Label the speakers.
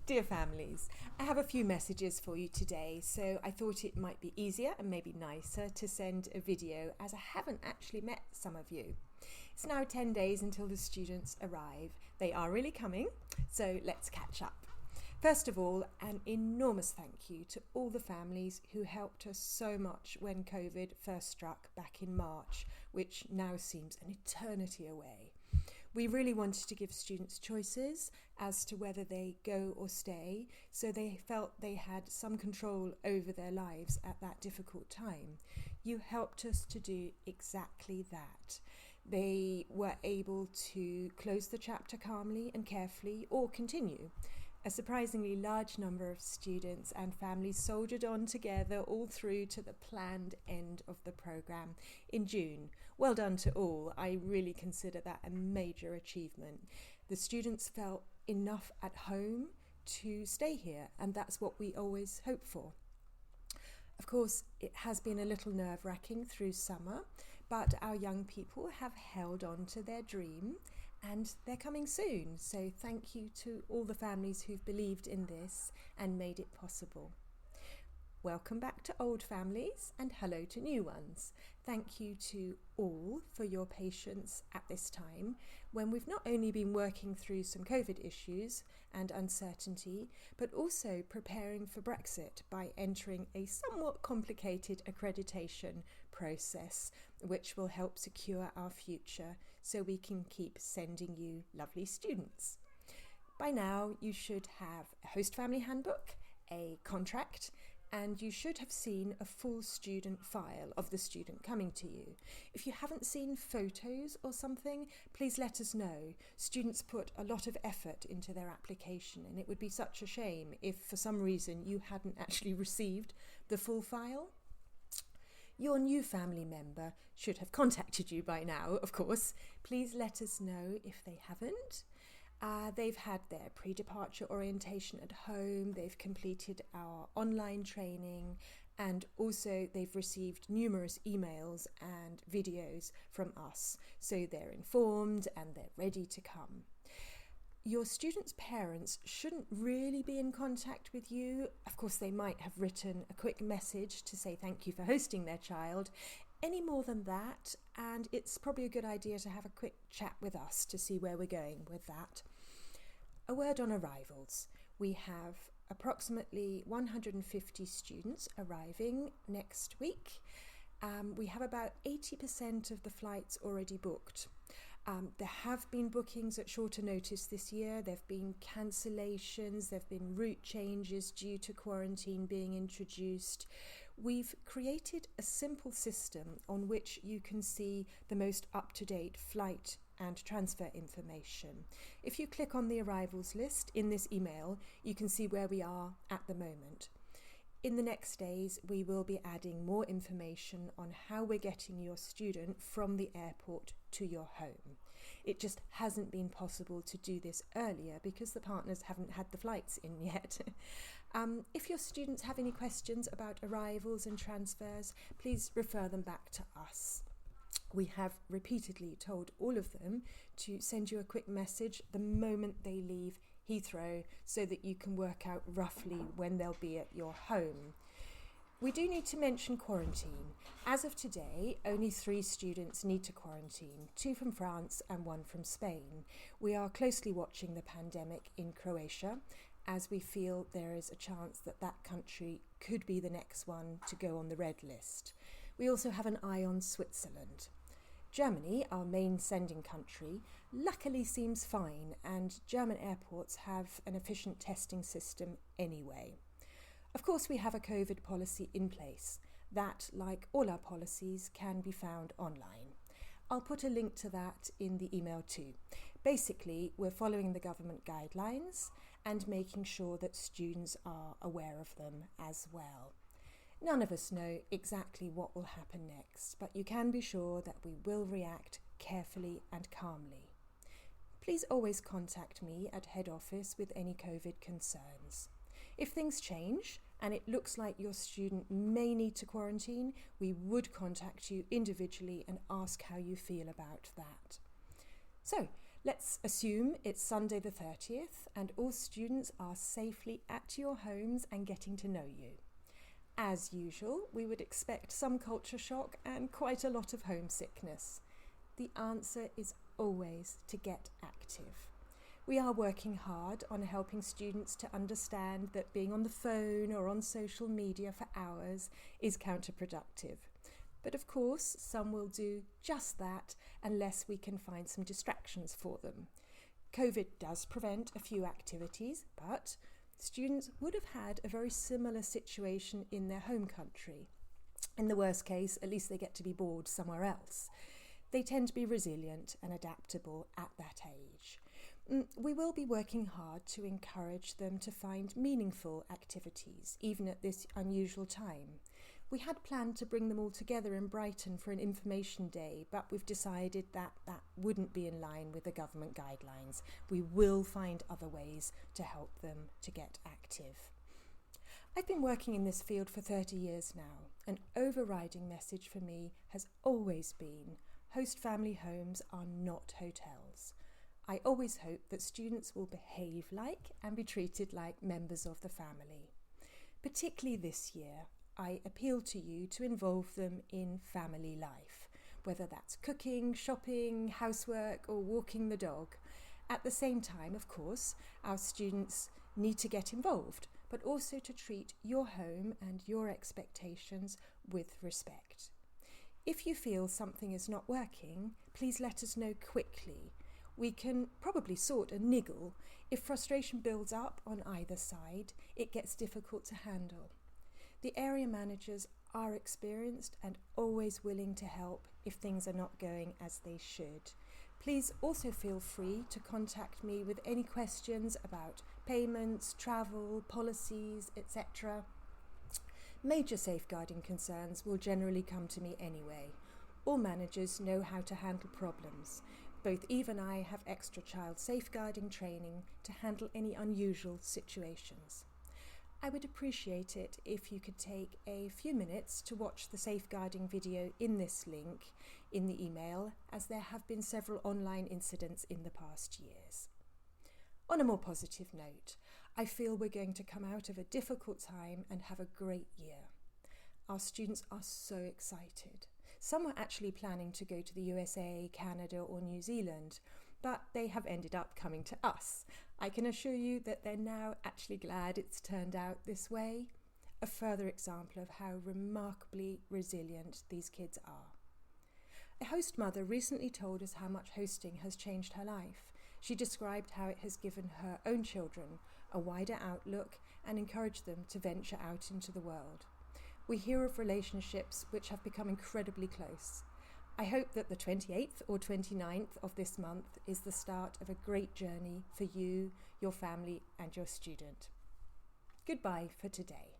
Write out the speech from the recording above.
Speaker 1: Dear families, I have a few messages for you today, so I thought it might be easier and maybe nicer to send a video as I haven't actually met some of you. It's now 10 days until the students arrive. They are really coming, so let's catch up. First of all, an enormous thank you to all the families who helped us so much when COVID first struck back in March, which now seems an eternity away. We really wanted to give students choices as to whether they go or stay, so they felt they had some control over their lives at that difficult time. You helped us to do exactly that. They were able to close the chapter calmly and carefully or continue. A surprisingly large number of students and families soldiered on together all through to the planned end of the programme in June. Well done to all. I really consider that a major achievement. The students felt enough at home to stay here, and that's what we always hope for. Of course, it has been a little nerve-wracking through summer, but our young people have held on to their dream and they're coming soon. So thank you to all the families who've believed in this and made it possible. Welcome back to old families and hello to new ones. Thank you to all for your patience at this time when we've not only been working through some COVID issues and uncertainty, but also preparing for Brexit by entering a somewhat complicated accreditation process, which will help secure our future so we can keep sending you lovely students. By now, you should have a host family handbook, a contract, and you should have seen a full student file of the student coming to you. If you haven't seen photos or something, please let us know. Students put a lot of effort into their application, and it would be such a shame if for some reason you hadn't actually received the full file. Your new family member should have contacted you by now, of course. Please let us know if they haven't. They've had their pre-departure orientation at home, they've completed our online training, and also they've received numerous emails and videos from us, so they're informed and they're ready to come. Your students' parents shouldn't really be in contact with you. Of course, they might have written a quick message to say thank you for hosting their child. Any more than that, and it's probably a good idea to have a quick chat with us to see where we're going with that. A word on arrivals. We have approximately 150 students arriving next week. We have about 80% of the flights already booked. There have been bookings at shorter notice this year. There have been cancellations, there have been route changes due to quarantine being introduced. We've created a simple system on which you can see the most up-to-date flight and transfer information. If you click on the arrivals list in this email, you can see where we are at the moment. In the next days, we will be adding more information on how we're getting your student from the airport to your home. It just hasn't been possible to do this earlier because the partners haven't had the flights in yet. If your students have any questions about arrivals and transfers, please refer them back to us. We have repeatedly told all of them to send you a quick message the moment they leave Heathrow so that you can work out roughly when they'll be at your home. We do need to mention quarantine. As of today, only 3 students need to quarantine, 2 from France and 1 from Spain. We are closely watching the pandemic in Croatia, as we feel there is a chance that that country could be the next one to go on the red list. We also have an eye on Switzerland. Germany, our main sending country, luckily seems fine, and German airports have an efficient testing system anyway. Of course, we have a COVID policy in place. That, like all our policies, can be found online. I'll put a link to that in the email too. Basically, we're following the government guidelines and making sure that students are aware of them as well. None of us know exactly what will happen next, but you can be sure that we will react carefully and calmly. Please always contact me at head office with any COVID concerns. If things change and it looks like your student may need to quarantine, we would contact you individually and ask how you feel about that. So Let's assume it's Sunday the 30th and all students are safely at your homes and getting to know you. As usual, we would expect some culture shock and quite a lot of homesickness. The answer is always to get active. We are working hard on helping students to understand that being on the phone or on social media for hours is counterproductive. But of course, some will do just that unless we can find some distractions for them. COVID does prevent a few activities, but students would have had a very similar situation in their home country. In the worst case, at least they get to be bored somewhere else. They tend to be resilient and adaptable at that age. We will be working hard to encourage them to find meaningful activities, even at this unusual time. We had planned to bring them all together in Brighton for an information day, but we've decided that that wouldn't be in line with the government guidelines. We will find other ways to help them to get active. I've been working in this field for 30 years now. An overriding message for me has always been host family homes are not hotels. I always hope that students will behave like and be treated like members of the family. Particularly this year, I appeal to you to involve them in family life, whether that's cooking, shopping, housework, or walking the dog. At the same time, of course, our students need to get involved, but also to treat your home and your expectations with respect. If you feel something is not working, please let us know quickly. We can probably sort a niggle. If frustration builds up on either side, it gets difficult to handle. The area managers are experienced and always willing to help if things are not going as they should. Please also feel free to contact me with any questions about payments, travel, policies, etc. Major safeguarding concerns will generally come to me anyway. All managers know how to handle problems. Both Eve and I have extra child safeguarding training to handle any unusual situations. I would appreciate it if you could take a few minutes to watch the safeguarding video in this link in the email, as there have been several online incidents in the past years. On a more positive note, I feel we're going to come out of a difficult time and have a great year. Our students are so excited. Some were actually planning to go to the USA, Canada or New Zealand, but they have ended up coming to us. I can assure you that they're now actually glad it's turned out this way. A further example of how remarkably resilient these kids are. A host mother recently told us how much hosting has changed her life. She described how it has given her own children a wider outlook and encouraged them to venture out into the world. We hear of relationships which have become incredibly close. I hope that the 28th or 29th of this month is the start of a great journey for you, your family and your student. Goodbye for today.